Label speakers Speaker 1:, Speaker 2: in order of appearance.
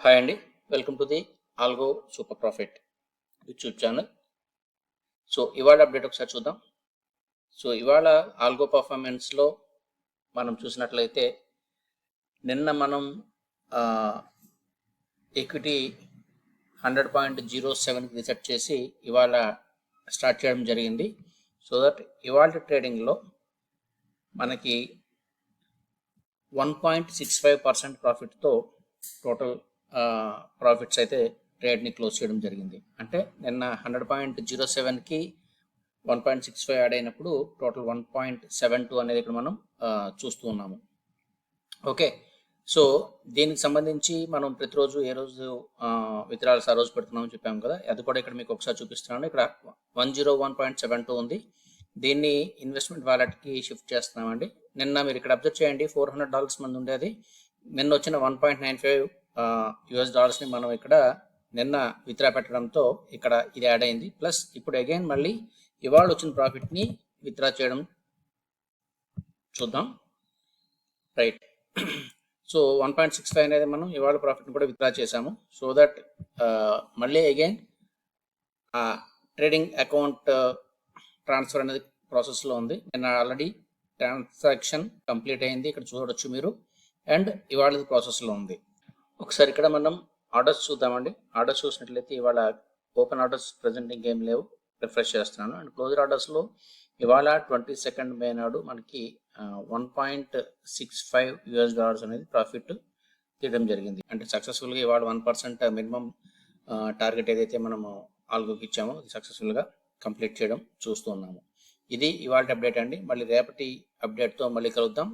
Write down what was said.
Speaker 1: Hi అండి, welcome to the algo super profit YouTube channel. So ఇవాళ update ఒకసారి చూద్దాం. సో ఇవాళ ఆల్గో పర్ఫార్మెన్స్లో మనం చూసినట్లయితే నిన్న మనం ఈక్విటీ 100.07కి రీసెట్ చేసి ఇవాళ స్టార్ట్ చేయడం జరిగింది. సో దట్ ఇవాళ ట్రేడింగ్లో మనకి 1.65% ప్రాఫిట్తో టోటల్ ప్రాఫిట్స్ అయితే ట్రేడ్ని క్లోజ్ చేయడం జరిగింది. అంటే నిన్న 100.07కి 1.65 యాడ్ అయినప్పుడు టోటల్ 1.72 అనేది ఇక్కడ మనం చూస్తూ ఉన్నాము. ఓకే, సో దీనికి సంబంధించి మనం ప్రతిరోజు ఏ రోజు విత్డ్రాల్స్ ఆ రోజు పెడుతున్నామని చెప్పాము కదా, అది కూడా ఇక్కడ మీకు ఒకసారి చూపిస్తున్నాను. ఇక్కడ 101.72 ఉంది. దీన్ని ఇన్వెస్ట్మెంట్ వాలెట్కి షిఫ్ట్ చేస్తున్నామండి. నిన్న మీరు ఇక్కడ అబ్జర్వ్ చేయండి, $400 మంది ఉండేది. నిన్న వచ్చిన 1.95 యుఎస్ డాలర్స్ని మనం ఇక్కడ నిన్న విత్డ్రా పెట్టడంతో ఇక్కడ ఇది యాడ్ అయింది. ప్లస్ ఇప్పుడు అగైన్ మళ్ళీ ఇవాళ వచ్చిన ప్రాఫిట్ని విత్డ్రా చేయడం చూద్దాం. రైట్, సో 1.65 అనేది మనం ఇవాళ ప్రాఫిట్ని కూడా విత్డ్రా చేసాము. సో దట్ మళ్ళీ అగైన్ ట్రేడింగ్ అకౌంట్ ట్రాన్స్ఫర్ అనేది ప్రాసెస్లో ఉంది. నిన్న ఆల్రెడీ ట్రాన్సాక్షన్ కంప్లీట్ అయింది, ఇక్కడ చూడవచ్చు మీరు. అండ్ ఇవాళ ప్రాసెస్లో ఉంది. ఒకసారి ఇక్కడ మనం ఆర్డర్స్ చూద్దామండి. ఆర్డర్స్ చూసినట్లయితే ఇవాళ ఓపెన్ ఆర్డర్స్ ప్రజెంట్ ఇంకేం లేవు. రిఫ్రెష్ చేస్తున్నాను. అండ్ క్లోజర్ ఆర్డర్స్లో ఇవాళ 22 మే నాడు మనకి 1.65 యుఎస్ డాలర్స్ అనేది ప్రాఫిట్ తీయడం జరిగింది. అంటే సక్సెస్ఫుల్గా ఇవాళ 1% మినిమం టార్గెట్ ఏదైతే మనము ఆల్గోకి ఇచ్చామో అది సక్సెస్ఫుల్గా కంప్లీట్ చేయడం చూస్తూ ఉన్నాము. ఇది ఇవాళ అప్డేట్ అండి. మళ్ళీ రేపటి అప్డేట్తో మళ్ళీ కలుద్దాం.